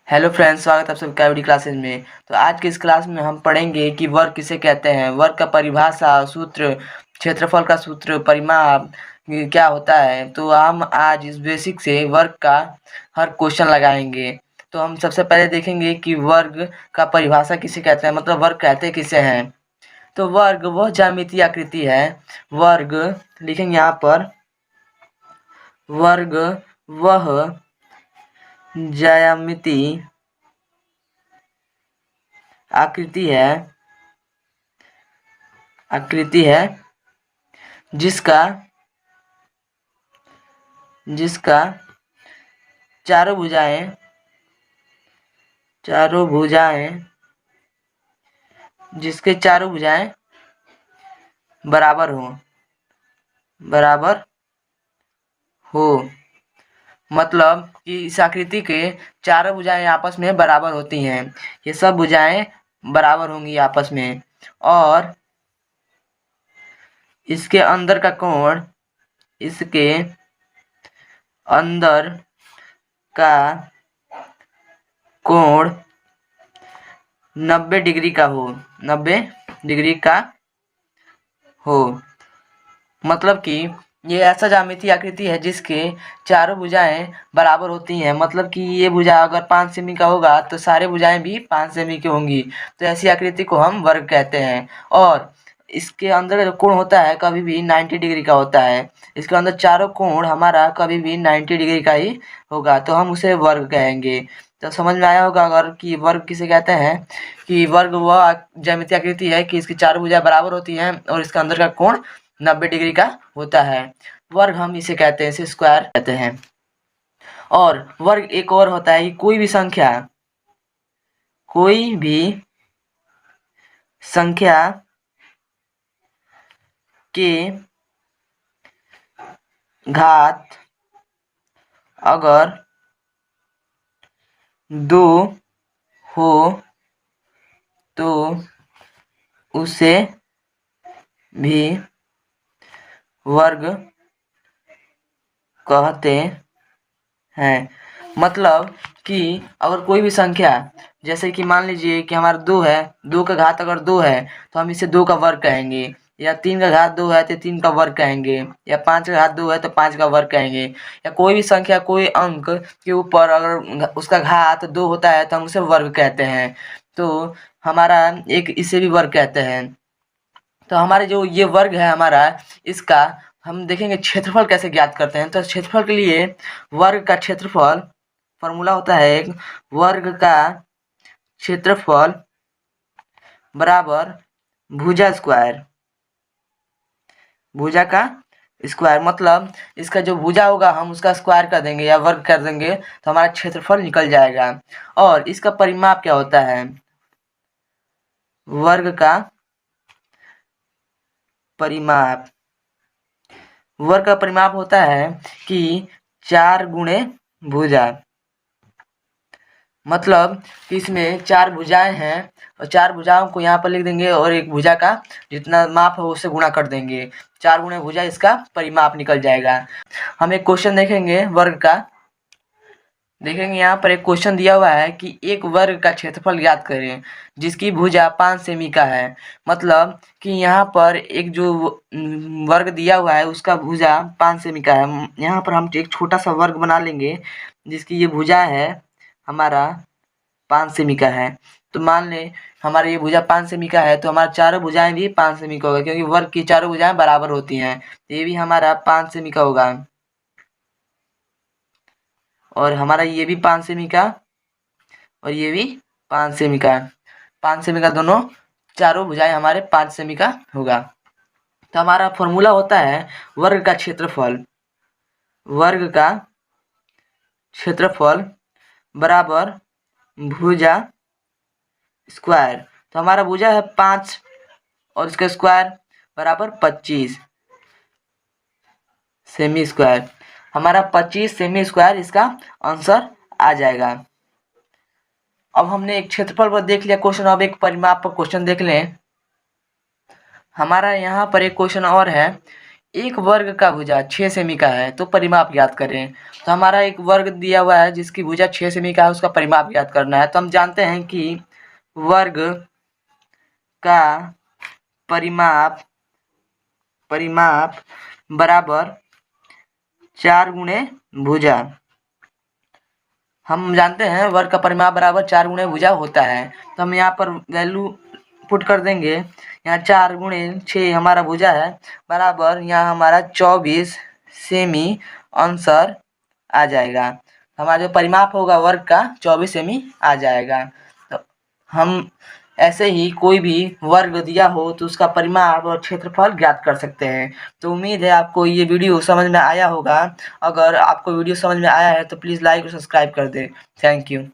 Hello friends, स्वागत है आप सबका वीडियो क्लासेस में। तो आज की इस क्लास में हम पढ़ेंगे कि वर्ग किसे कहते हैं, वर्ग का परिभाषा, सूत्र, क्षेत्रफल का सूत्र, परिमाप ये क्या होता है। तो हम आज इस बेसिक से वर्ग का हर क्वेश्चन लगाएंगे। तो हम सबसे पहले देखेंगे कि वर्ग का परिभाषा किसे कहते हैं, मतलब वर्ग कहते किसे हैं। तो वर्ग वह ज्यामितीय आकृति है, वर्ग लिखेंगे यहाँ पर, वर्ग वह ज्यामितीय आकृति है जिसका चारों भुजाएं जिसके चारों भुजाएं बराबर हो, मतलब कि इस आकृति के चारों भुजाएं आपस में बराबर होती हैं। ये सब भुजाएं बराबर होंगी आपस में, और इसके अंदर का कोण 90 डिग्री का हो। मतलब कि ये ऐसा ज्यामितीय आकृति है जिसके चारों भुजाएं बराबर होती हैं। मतलब कि ये भुजा अगर 5 सेमी का होगा तो सारे भुजाएं भी 5 सेमी की होंगी। तो ऐसी आकृति को हम वर्ग कहते हैं। और इसके अंदर जो कोण होता है कभी भी 90 डिग्री का होता है। इसके अंदर चारों कोण हमारा कभी भी 90 डिग्री का ही होगा, तो हम उसे वर्ग कहेंगे। तो समझ में आया होगा अगर कि वर्ग किसे कहते हैं, कि वर्ग वह ज्यामितीय आकृति है कि इसकी चारों भुजाएं बराबर होती हैं और इसके अंदर का कोण 90 डिग्री का होता है। वर्ग हम इसे कहते हैं, इसे स्क्वायर कहते हैं। और वर्ग एक और होता है कि कोई भी संख्या के घात अगर 2 हो तो उसे भी वर्ग कहते हैं। मतलब कि अगर कोई भी संख्या, जैसे कि मान लीजिए कि हमारा 2 है, 2 का घात अगर 2 है तो हम इसे 2 का वर्ग कहेंगे, या 3 का घात 2 है तो 3 का वर्ग कहेंगे, या 5 का घात 2 है तो 5 का वर्ग कहेंगे। या कोई भी संख्या कोई अंक के ऊपर अगर उसका घात 2 होता है तो हम उसे वर्ग कहते हैं। तो हमारा एक इसे भी वर्ग कहते हैं। तो हमारे जो ये वर्ग है हमारा, इसका हम देखेंगे क्षेत्रफल कैसे ज्ञात करते हैं। तो क्षेत्रफल के लिए वर्ग का क्षेत्रफल फॉर्मूला होता है, एक वर्ग का क्षेत्रफल बराबर भुजा का स्क्वायर। मतलब इसका जो भुजा होगा हम उसका स्क्वायर कर देंगे या वर्ग कर देंगे तो हमारा क्षेत्रफल निकल जाएगा। और इसका परिमाप क्या होता है, वर्ग का परिमाप होता है कि 4 गुणे भुजा। मतलब कि इसमें 4 भुजाएं हैं और 4 भुजाओं को यहाँ पर लिख देंगे और एक भुजा का जितना माप है उससे गुणा कर देंगे। 4 गुणे भुजा, इसका परिमाप निकल जाएगा। हम एक क्वेश्चन देखेंगे वर्ग का। देखेंगे यहाँ पर एक क्वेश्चन दिया हुआ है कि एक वर्ग का क्षेत्रफल ज्ञात करें जिसकी भुजा 5 सेमी का है। मतलब कि यहाँ पर एक जो वर्ग दिया हुआ है उसका भुजा 5 सेमी का है। यहाँ पर हम एक छोटा सा वर्ग बना लेंगे जिसकी ये भुजा है हमारा 5 सेमी का है। तो मान लें हमारा ये भुजा 5 सेमी का है तो हमारा चारों भुजाएं भी 5 सेमी का होगा, क्योंकि वर्ग की चारों भुजाएं बराबर होती हैं। ये भी हमारा 5 सेमी का होगा और हमारा ये भी 5 सेमी का और ये भी 5 सेमी का। 5 सेमी का दोनों चारों भुजाएं हमारे 5 सेमी का होगा। तो हमारा फॉर्मूला होता है वर्ग का क्षेत्रफल बराबर भुजा स्क्वायर। तो हमारा भुजा है 5 और इसका स्क्वायर बराबर 25 सेमी स्क्वायर। हमारा 25 सेमी स्क्वायर इसका आंसर आ जाएगा। अब हमने एक क्षेत्रफल पर देख लिया क्वेश्चन, अब एक परिमाप पर क्वेश्चन देख लें। हमारा यहाँ पर एक क्वेश्चन और है, एक वर्ग का भुजा 6 सेमी का है तो परिमाप ज्ञात करें। तो हमारा एक वर्ग दिया हुआ है जिसकी भुजा 6 सेमी का है, उसका परिमाप ज्ञात करना है। तो हम जानते हैं कि वर्ग का परिमाप बराबर 4 गुणे भुजा। हम जानते हैं वर्ग का परिमाप बराबर 4 गुणे भुजा होता है। तो हम यहाँ पर वैल्यू पुट कर देंगे। यहाँ 4 गुणे 6 हमारा भुजा है बराबर यहाँ हमारा 24 सेमी आंसर आ जाएगा। हमारा जो परिमाप होगा वर्ग का 24 सेमी आ जाएगा। तो हम ऐसे ही कोई भी वर्ग दिया हो तो उसका परिमाप और क्षेत्रफल ज्ञात कर सकते हैं। तो उम्मीद है आपको ये वीडियो समझ में आया होगा। अगर आपको वीडियो समझ में आया है तो प्लीज़ लाइक और सब्सक्राइब कर दें। Thank you.